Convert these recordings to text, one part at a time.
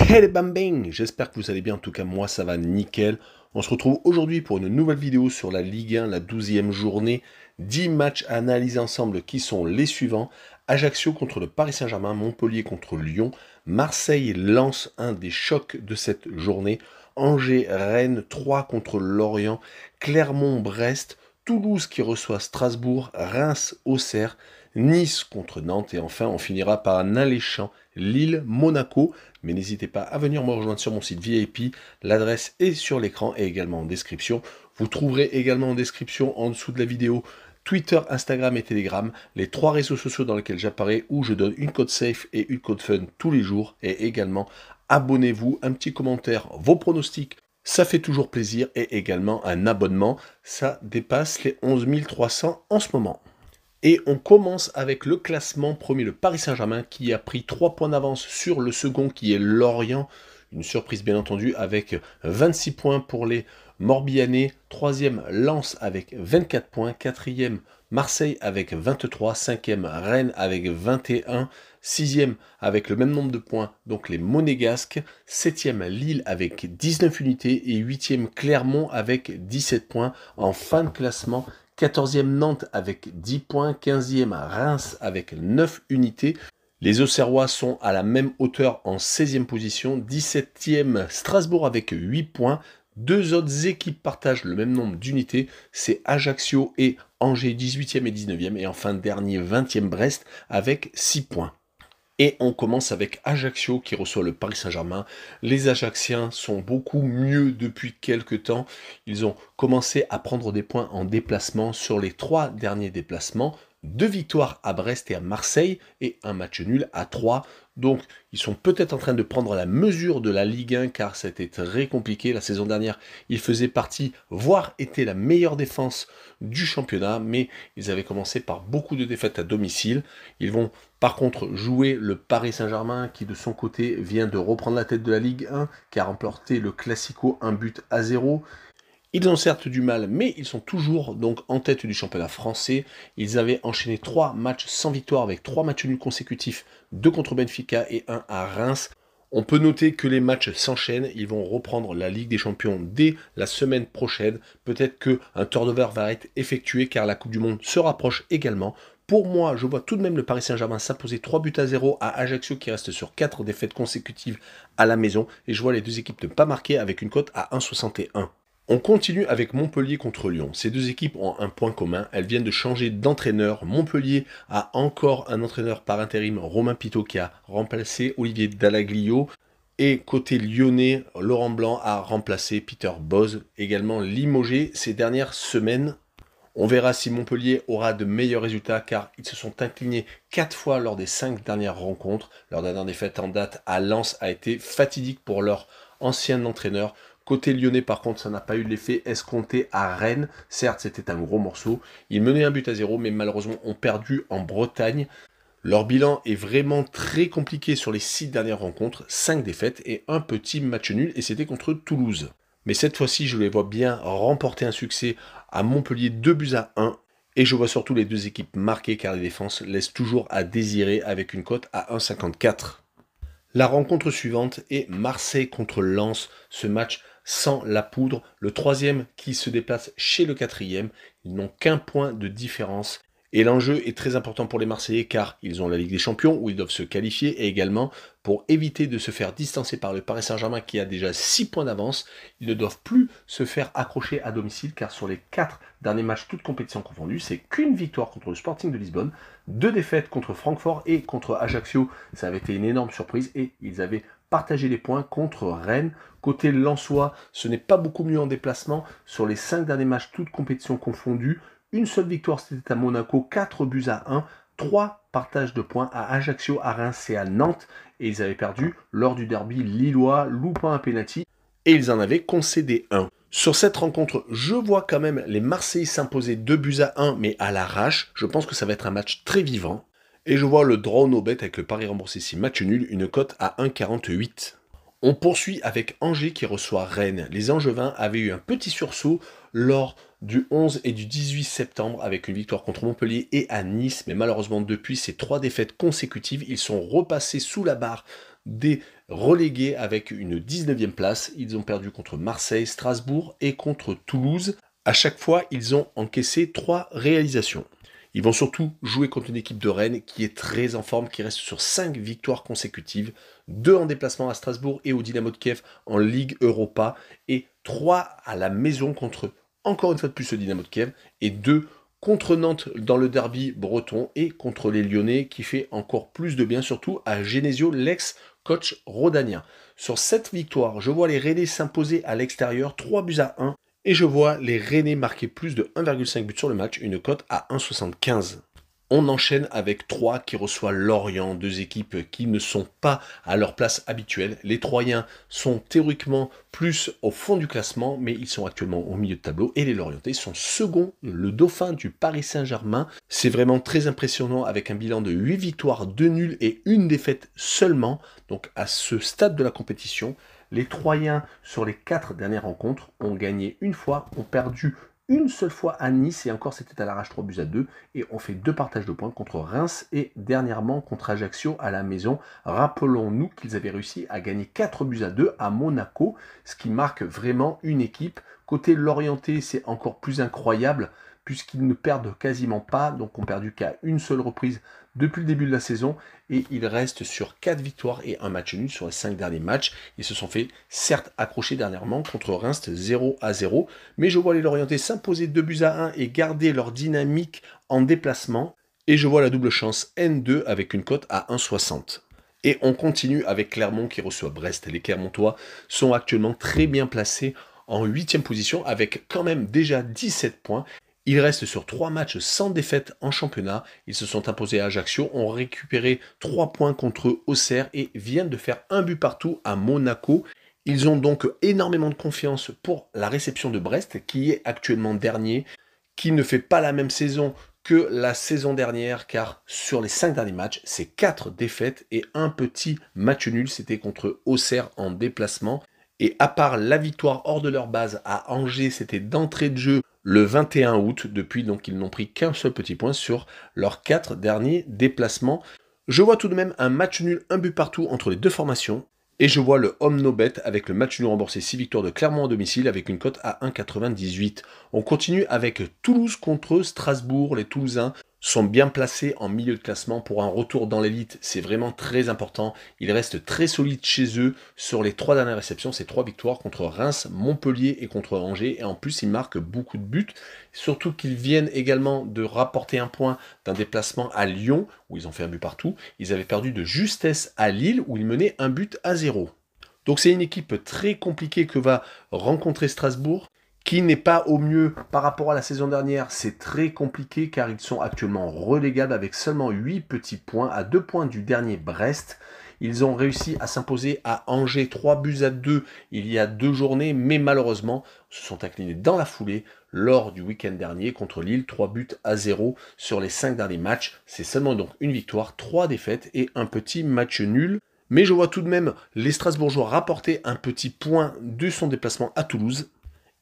Hey les bambins, j'espère que vous allez bien, en tout cas moi ça va nickel. On se retrouve aujourd'hui pour une nouvelle vidéo sur la Ligue 1, la 12e journée. 10 matchs à analyser ensemble qui sont les suivants. Ajaccio contre le Paris Saint-Germain, Montpellier contre Lyon, Marseille lance un des chocs de cette journée, Angers, Rennes, 3 contre Lorient, Clermont, Brest, Toulouse qui reçoit Strasbourg, Reims, Auxerre, Nice contre Nantes et enfin on finira par un alléchant Lille, Monaco. Mais n'hésitez pas à venir me rejoindre sur mon site VIP, l'adresse est sur l'écran et également en description. Vous trouverez également en description en dessous de la vidéo Twitter, Instagram et Telegram, les 3 réseaux sociaux dans lesquels j'apparais où je donne une code safe et une code fun tous les jours. Et également, abonnez-vous, un petit commentaire, vos pronostics, ça fait toujours plaisir. Et également un abonnement, ça dépasse les 11 300 en ce moment. Et on commence avec le classement premier, le Paris Saint-Germain, qui a pris 3 points d'avance sur le second, qui est Lorient. Une surprise bien entendu, avec 26 points pour les Morbihanais. 3e, Lens avec 24 points. 4e, Marseille avec 23. 5e, Rennes avec 21. 6e, avec le même nombre de points, donc les Monégasques. 7e, Lille avec 19 unités. Et 8e, Clermont avec 17 points en fin de classement. 14e Nantes avec 10 points, 15e Reims avec 9 unités. Les Auxerrois sont à la même hauteur en 16e position. 17e Strasbourg avec 8 points. 2 autres équipes partagent le même nombre d'unités. C'est Ajaccio et Angers 18e et 19e. Et enfin dernier 20e Brest avec 6 points. Et on commence avec Ajaccio qui reçoit le Paris Saint-Germain. Les Ajacciens sont beaucoup mieux depuis quelques temps. Ils ont commencé à prendre des points en déplacement sur les 3 derniers déplacements. 2 victoires à Brest et à Marseille et un match nul à 3. Donc ils sont peut-être en train de prendre la mesure de la Ligue 1 car c'était très compliqué. La saison dernière, ils faisaient partie, voire étaient la meilleure défense du championnat. Mais ils avaient commencé par beaucoup de défaites à domicile. Ils vont par contre jouer le Paris Saint-Germain qui de son côté vient de reprendre la tête de la Ligue 1, qui a remporté le Classico 1-0. Ils ont certes du mal, mais ils sont toujours donc en tête du championnat français. Ils avaient enchaîné 3 matchs sans victoire avec 3 matchs nuls consécutifs, 2 contre Benfica et 1 à Reims. On peut noter que les matchs s'enchaînent, ils vont reprendre la Ligue des Champions dès la semaine prochaine. Peut-être qu'un turnover va être effectué car la Coupe du Monde se rapproche également. Pour moi, je vois tout de même le Paris Saint-Germain s'imposer 3-0 à Ajaccio qui reste sur 4 défaites consécutives à la maison. Et je vois les deux équipes ne pas marquer avec une cote à 1,61. On continue avec Montpellier contre Lyon. Ces deux équipes ont un point commun, elles viennent de changer d'entraîneur. Montpellier a encore un entraîneur par intérim, Romain Pitot, qui a remplacé Olivier Dallaglio. Et côté lyonnais, Laurent Blanc a remplacé Peter Bosz, également limogé ces dernières semaines. On verra si Montpellier aura de meilleurs résultats car ils se sont inclinés 4 fois lors des 5 dernières rencontres. Leur dernière défaite en date à Lens a été fatidique pour leur ancien entraîneur. Côté lyonnais, par contre, ça n'a pas eu l'effet escompté à Rennes. Certes, c'était un gros morceau. Ils menaient 1-0, mais malheureusement ont perdu en Bretagne. Leur bilan est vraiment très compliqué sur les 6 dernières rencontres. 5 défaites et un petit match nul, et c'était contre Toulouse. Mais cette fois-ci, je les vois bien remporter un succès à Montpellier 2-1. Et je vois surtout les deux équipes marquer car les défenses laissent toujours à désirer avec une cote à 1,54. La rencontre suivante est Marseille contre Lens. Ce match sans la poudre. Le 3e qui se déplace chez le 4e. Ils n'ont qu'un point de différence. Et l'enjeu est très important pour les Marseillais car ils ont la Ligue des Champions où ils doivent se qualifier et également pour éviter de se faire distancer par le Paris Saint-Germain qui a déjà 6 points d'avance, ils ne doivent plus se faire accrocher à domicile car sur les 4 derniers matchs, toutes compétitions confondues, c'est qu'une victoire contre le Sporting de Lisbonne, 2 défaites contre Francfort et contre Ajaccio, ça avait été une énorme surprise et ils avaient partagé les points contre Rennes. Côté lensois, ce n'est pas beaucoup mieux en déplacement, sur les 5 derniers matchs, toutes compétitions confondues, une seule victoire, c'était à Monaco, 4-1, 3 partages de points à Ajaccio, à Reims et à Nantes. Et ils avaient perdu lors du derby lillois, loupant un penalty. Et ils en avaient concédé un. Sur cette rencontre, je vois quand même les Marseillais s'imposer 2-1, mais à l'arrache. Je pense que ça va être un match très vivant. Et je vois le draw no bet avec le pari remboursé si match nul, une cote à 1,48. On poursuit avec Angers qui reçoit Rennes. Les Angevins avaient eu un petit sursaut lors du 11 et du 18 septembre avec une victoire contre Montpellier et à Nice, mais malheureusement depuis ces 3 défaites consécutives, ils sont repassés sous la barre des relégués avec une 19e place. Ils ont perdu contre Marseille, Strasbourg et contre Toulouse. À chaque fois, ils ont encaissé 3 réalisations. Ils vont surtout jouer contre une équipe de Rennes qui est très en forme, qui reste sur 5 victoires consécutives, 2 en déplacement à Strasbourg et au Dynamo de Kiev en Ligue Europa, et 3 à la maison contre, encore une fois de plus, le Dynamo de Kiev, et 2 contre Nantes dans le derby breton, et contre les Lyonnais, qui fait encore plus de bien, surtout à Genesio, l'ex-coach rhodanien. Sur cette victoire, je vois les Rennais s'imposer à l'extérieur, 3-1, et je vois les Rennais marquer plus de 1,5 buts sur le match, une cote à 1,75. On enchaîne avec Troyes qui reçoit Lorient, 2 équipes qui ne sont pas à leur place habituelle. Les Troyens sont théoriquement plus au fond du classement, mais ils sont actuellement au milieu de tableau. Et les Lorientais sont second, le dauphin du Paris Saint-Germain. C'est vraiment très impressionnant avec un bilan de 8 victoires, 2 nuls et 1 défaite seulement. Donc à ce stade de la compétition, les Troyens, sur les 4 dernières rencontres, ont gagné une fois, ont perdu une seule fois à Nice, et encore c'était à l'arrache 3-2, et on fait 2 partages de points contre Reims et dernièrement contre Ajaccio à la maison. Rappelons-nous qu'ils avaient réussi à gagner 4-2 à Monaco, ce qui marque vraiment une équipe. Côté Lorientais, c'est encore plus incroyable, puisqu'ils ne perdent quasiment pas, donc ont perdu qu'à une seule reprise depuis le début de la saison, et ils restent sur 4 victoires et un match nul sur les 5 derniers matchs. Ils se sont fait certes accrocher dernièrement contre Reims 0-0, mais je vois les Lorientais s'imposer 2-1 et garder leur dynamique en déplacement, et je vois la double chance N2 avec une cote à 1,60. Et on continue avec Clermont qui reçoit Brest. Les Clermontois sont actuellement très bien placés en 8e position avec quand même déjà 17 points. Ils restent sur 3 matchs sans défaite en championnat. Ils se sont imposés à Ajaccio, ont récupéré 3 points contre Auxerre et viennent de faire 1 but partout à Monaco. Ils ont donc énormément de confiance pour la réception de Brest, qui est actuellement dernier, qui ne fait pas la même saison que la saison dernière, car sur les 5 derniers matchs, c'est 4 défaites et un petit match nul. C'était contre Auxerre en déplacement. Et à part la victoire hors de leur base à Angers, c'était d'entrée de jeu le 21 août. Depuis, donc, ils n'ont pris qu'un seul petit point sur leurs 4 derniers déplacements. Je vois tout de même un match nul, 1 but partout entre les 2 formations. Et je vois le home no bet avec le match nul remboursé 6 victoires de Clermont à domicile avec une cote à 1,98. On continue avec Toulouse contre Strasbourg. Les Toulousains sont bien placés en milieu de classement pour un retour dans l'élite. C'est vraiment très important. Ils restent très solides chez eux sur les 3 dernières réceptions. C'est 3 victoires contre Reims, Montpellier et contre Angers. Et en plus, ils marquent beaucoup de buts. Surtout qu'ils viennent également de rapporter un point d'un déplacement à Lyon, où ils ont fait un but partout. Ils avaient perdu de justesse à Lille, où ils menaient 1-0. Donc c'est une équipe très compliquée que va rencontrer Strasbourg, qui n'est pas au mieux par rapport à la saison dernière. C'est très compliqué car ils sont actuellement relégables avec seulement 8 petits points, à 2 points du dernier Brest. Ils ont réussi à s'imposer à Angers 3-2 il y a 2 journées, mais malheureusement se sont inclinés dans la foulée lors du week-end dernier contre Lille, 3-0 sur les 5 derniers matchs. C'est seulement donc une victoire, 3 défaites et un petit match nul. Mais je vois tout de même les Strasbourgeois rapporter un petit point de son déplacement à Toulouse.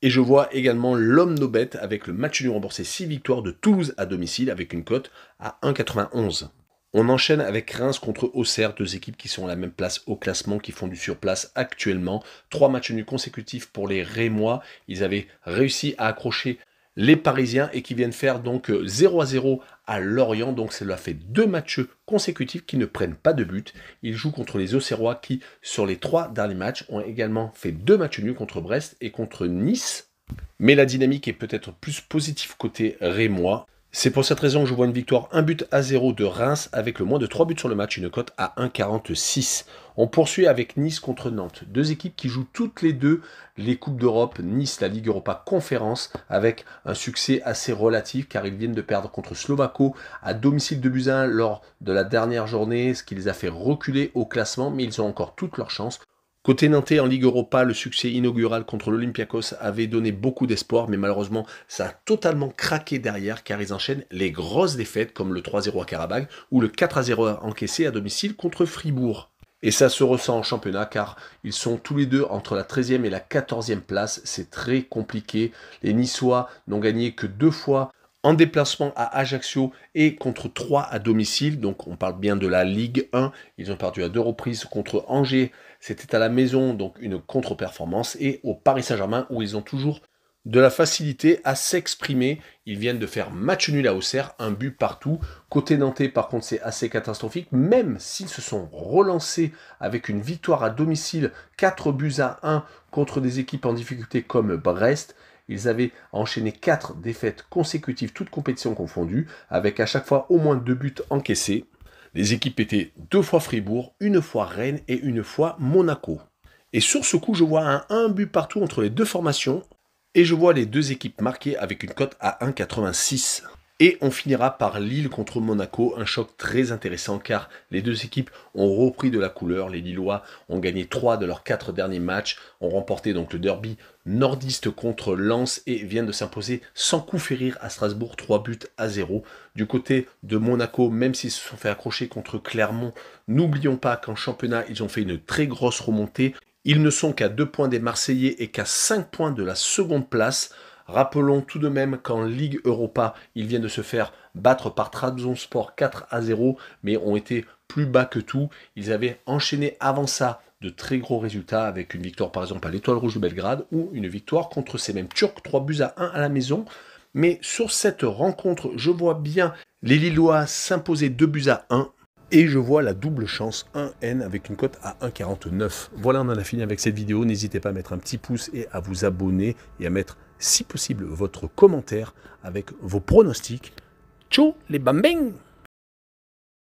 Et je vois également l'homme no bet avec le match nul remboursé 6 victoires de Toulouse à domicile avec une cote à 1,91. On enchaîne avec Reims contre Auxerre, 2 équipes qui sont à la même place au classement, qui font du surplace actuellement. 3 matchs nuls consécutifs pour les Rémois. Ils avaient réussi à accrocher les Parisiens et qui viennent faire donc 0-0 à Lorient. Donc cela fait 2 matchs consécutifs qui ne prennent pas de but. Ils jouent contre les Auxerrois qui, sur les 3 derniers matchs, ont également fait 2 matchs nuls contre Brest et contre Nice. Mais la dynamique est peut-être plus positive côté Rémois. C'est pour cette raison que je vois une victoire 1-0 de Reims avec le moins de 3 buts sur le match, une cote à 1,46. On poursuit avec Nice contre Nantes. 2 équipes qui jouent toutes les 2 les Coupes d'Europe. Nice, la Ligue Europa Conférence, avec un succès assez relatif car ils viennent de perdre contre Slovako à domicile 2-1 lors de la dernière journée, ce qui les a fait reculer au classement, mais ils ont encore toutes leurs chances. Côté nantais en Ligue Europa, le succès inaugural contre l'Olympiakos avait donné beaucoup d'espoir, mais malheureusement, ça a totalement craqué derrière car ils enchaînent les grosses défaites comme le 3-0 à Karabakh ou le 4-0 encaissé à domicile contre Fribourg. Et ça se ressent en championnat car ils sont tous les deux entre la 13e et la 14e place. C'est très compliqué. Les Niçois n'ont gagné que 2 fois en déplacement à Ajaccio et contre 3 à domicile. Donc on parle bien de la Ligue 1. Ils ont perdu à 2 reprises contre Angers. C'était à la maison, donc une contre-performance. Et au Paris Saint-Germain où ils ont toujours de la facilité à s'exprimer. Ils viennent de faire match nul à Auxerre, un but partout. Côté nantais, par contre, c'est assez catastrophique, même s'ils se sont relancés avec une victoire à domicile, 4 buts à 1 contre des équipes en difficulté comme Brest. Ils avaient enchaîné 4 défaites consécutives, toutes compétitions confondues, avec à chaque fois au moins 2 buts encaissés. Les équipes étaient 2 fois Fribourg, 1 fois Rennes et 1 fois Monaco. Et sur ce coup, je vois un but partout entre les deux formations. Et je vois les deux équipes marquées avec une cote à 1,86. Et on finira par Lille contre Monaco, un choc très intéressant car les deux équipes ont repris de la couleur. Les Lillois ont gagné 3 de leurs 4 derniers matchs, ont remporté donc le derby nordiste contre Lens et viennent de s'imposer sans coup férir à Strasbourg, 3 buts à 0. Du côté de Monaco, même s'ils se sont fait accrocher contre Clermont, n'oublions pas qu'en championnat, ils ont fait une très grosse remontée. Ils ne sont qu'à 2 points des Marseillais et qu'à 5 points de la seconde place. Rappelons tout de même qu'en Ligue Europa, ils viennent de se faire battre par Trabzonspor 4 à 0, mais ont été plus bas que tout. Ils avaient enchaîné avant ça de très gros résultats avec une victoire par exemple à l'Étoile Rouge de Belgrade ou une victoire contre ces mêmes Turcs, 3 buts à 1 à la maison. Mais sur cette rencontre, je vois bien les Lillois s'imposer 2 buts à 1. Et je vois la double chance 1N avec une cote à 1,49. Voilà, on en a fini avec cette vidéo. N'hésitez pas à mettre un petit pouce et à vous abonner et à mettre, si possible, votre commentaire avec vos pronostics. Ciao les bambins!